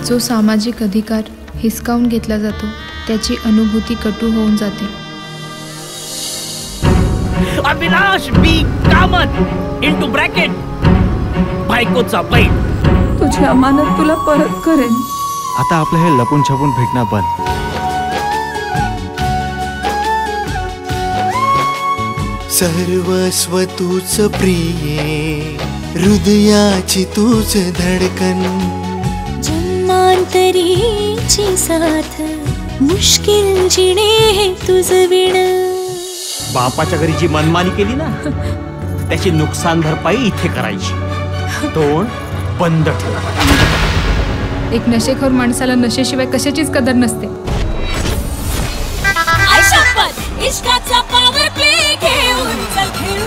जो सामाजिक अधिकार हिसकावून घेतला जातो त्याची अनुभूती कटू होऊन जाते. अविनाश बी कामत इंटू ब्रॅकेट बायकोचा बैल. तुझी अमानत तुला परत करेन. आता आपलं हे लपून छपून भेटणं बंद. सर्वस्व तूच प्रिये, हृदयाची तूच धडकन. जन्मांतरीची साथ, मुश्किल जिणे हे तुझ विण. बापाच्या घरी जी मनमानी केली ना त्याची नुकसान भरपाई इथे करायची. तोंड बंद ठेव. एक नशेखोर माणसाला नशेशिवाय कशाचीच कदर नसते. इश्काचा पॉवर प्ले घेऊन चल खेळू